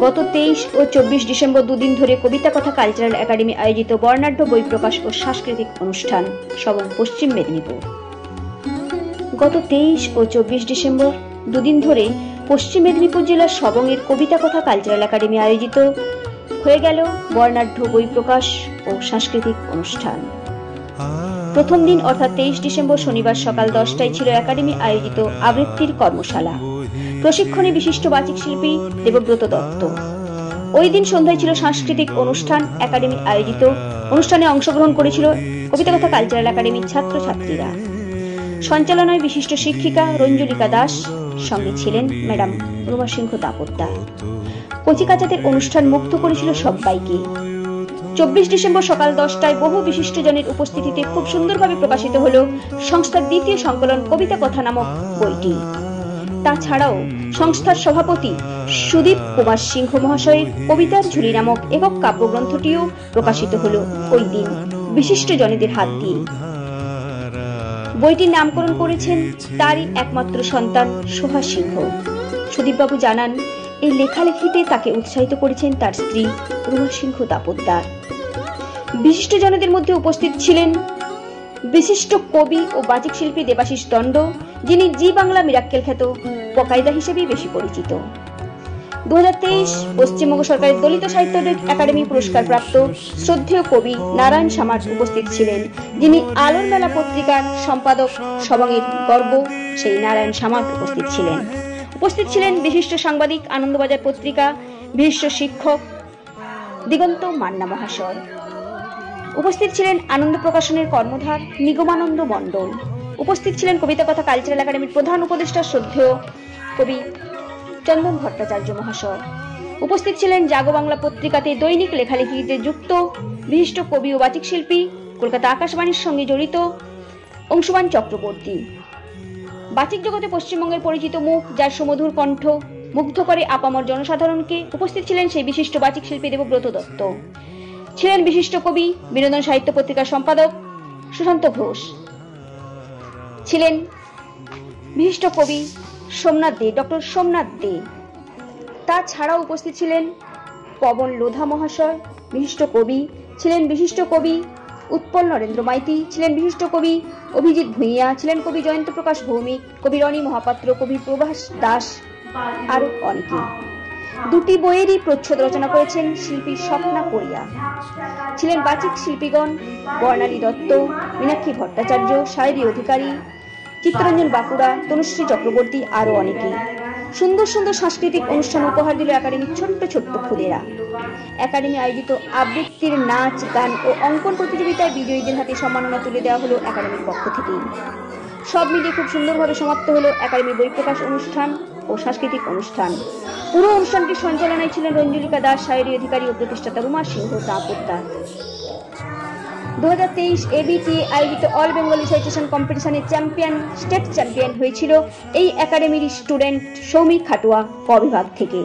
গত 23 ও 24 ডিসেম্বর দুদিন ধরে কবিতা কথা কালচারাল একাডেমি আয়োজিত বর্ণাঢ্য বই প্রকাশ ও সাংস্কৃতিক অনুষ্ঠান সবং পশ্চিম মেদিনীপুর। গত 23 ও 24 ডিসেম্বর দুদিন ধরে পশ্চিম মেদিনীপুর জেলার সবংয়ের কবিতা কথা কালচারাল একাডেমি আয়োজিত হয়ে গেল বর্ণাঢ্য বই প্রকাশ ও সাংস্কৃতিক অনুষ্ঠান। প্রথম দিন অর্থাৎ 23 ডিসেম্বর শনিবার সকাল 10টায় ছিল একাডেমি আয়োজিত আবৃত্তির কর্মশালা। প্রশিক্ষণে বিশিষ্ট বাচিক শিল্পী দেবব্রত দত্ত। ওই দিন সন্ধ্যায় ছিল সাংস্কৃতিক অনুষ্ঠান। একাডেমি আয়োজিত অনুষ্ঠানে অংশগ্রহণ করেছিল কবিতা কথা কালচারাল একাডেমির ছাত্রছাত্রীরা। সঞ্চালনায় বিশিষ্ট শিক্ষিকা রঞ্জুলিকা দাস, সঙ্গে ছিলেন ম্যাডাম রুমা সিংহ দাপোদ্দার। কচিকাচাদের অনুষ্ঠান মুগ্ধ করেছিল সবাইকে। 24 ডিসেম্বর সকাল 10টায় বহু বিশিষ্টজনের উপস্থিতিতে খুব সুন্দরভাবে প্রকাশিত হলো সংস্থার দ্বিতীয় সংকলন কবিতা কথা নামক বইটি। তাছাড়াও সংস্থার সভাপতি সুদীপ কুমার সিংহ মহাশয়ের কবিতার ঝুলি নামক একক কাব্যগ্রন্থটিও প্রকাশিত হলো ওই দিন বিশিষ্টজনেদের হাত দিয়ে। বইটির নামকরণ করেছেন তারই একমাত্র সন্তান সোহা সিংহ। সুদীপবাবু জানান, এই লেখালেখিতে তাকে উৎসাহিত করেছেন তার স্ত্রী রুমা সিংহ দাপোদ্দার। বিশিষ্টজনদের মধ্যে উপস্থিত ছিলেন বিশিষ্ট কবি ও বাচিক শিল্পী দেবাশিস দণ্ড, যিনি জি বাংলা মিরাক্কেল খ্যাত পকায়দা হিসেবেই বেশি পরিচিত। 2023 পশ্চিমবঙ্গ সরকারের দলিত সাহিত্য একাডেমি পুরস্কার প্রাপ্ত শ্রদ্ধেয় কবি নারায়ণ সামার উপস্থিত ছিলেন, যিনি আলোর মেলা পত্রিকার সম্পাদক। সবংয়ের গর্ব সেই নারায়ণ সামার উপস্থিত ছিলেন। উপস্থিত ছিলেন বিশিষ্ট সাংবাদিক, আনন্দবাজার পত্রিকা বিশিষ্ট শিক্ষক দিগন্ত মান্না মহাশয়। উপস্থিত ছিলেন আনন্দ প্রকাশনের কর্মধার নিগমানন্দ মণ্ডল। উপস্থিত ছিলেন কবিতা কথা কালচারাল একাডেমির প্রধান উপদেষ্টা শ্রদ্ধেয় কবি চন্দন ভট্টাচার্য মহাশয়। উপস্থিত ছিলেন জাগো বাংলা পত্রিকাতে দৈনিক লেখালেখিতে যুক্ত বিশিষ্ট কবি ও বাচিক শিল্পী, কলকাতা আকাশবাণীর সঙ্গে জড়িত অংশুমান চক্রবর্তী। বাচিক জগতে পশ্চিমবঙ্গের পরিচিত মুখ, যার সুমধুর কণ্ঠ মুগ্ধ করে আপামর জনসাধারণকে। উপস্থিত ছিলেন সেই বিশিষ্ট বাচিক শিল্পী দেবব্রত দত্ত। ছিলেন বিশিষ্ট কবি, বিনোদন সাহিত্য পত্রিকার সম্পাদক সুশান্ত ঘোষ। ছিলেন বিশিষ্ট কবি সোমনাথ দে, ডক্টর সোমনাথ দে। তাছাড়াও উপস্থিত ছিলেন পবন লোধা মহাশয়, বিশিষ্ট কবি। ছিলেন বিশিষ্ট কবি উৎপল নরেন্দ্র মাইতি, ছিলেন বিশিষ্ট কবি অভিজিৎ ভূঁইয়া, ছিলেন কবি জয়ন্ত প্রকাশ ভৌমিক, কবি রনি মহাপাত্র, কবি প্রভাস দাস, আরো অনেকে। দুটি বইয়েরই প্রচ্ছদ রচনা করেছেন শিল্পী স্বপ্না পড়িয়া। ছিলেন বাচিক শিল্পীগণ বর্ণালী দত্ত, মীনাক্ষী ভট্টাচার্য, সায়রী অধিকারী, চিত্তরঞ্জন বাঁকুড়া, তনুশ্রী চক্রবর্তী, আরো অনেকে। সুন্দর সুন্দর সাংস্কৃতিক অনুষ্ঠান উপহার দিল একাডেমির ছোট্ট ছোট্ট খুদেরা। একাডেমি আয়োজিত আবৃত্তির নাচ, গান ও অঙ্কন প্রতিযোগিতায় বিজয়ীদের হাতে সম্মাননা তুলে দেওয়া হলো একাডেমির পক্ষ থেকেই। সব মিলিয়ে খুব সুন্দরভাবে সমাপ্ত হলো একাডেমির বই প্রকাশ অনুষ্ঠান ও সাংস্কৃতিক অনুষ্ঠান। পুরো অনুষ্ঠানটি সঞ্চালনায় ছিলেন রঞ্জুলিকা দাস, সায়রী অধিকারী ও প্রতিষ্ঠাতা রুমা সিংহ দাপোদ্দার। 2023 ABTA আয়োজিত অল বেঙ্গল রিসাইটেশন কম্পিটিশনে স্টেট চ্যাম্পিয়ন হয়েছিল এই একাডেমির স্টুডেন্ট সৌমিক খাটুয়া ক বিভাগ থেকে।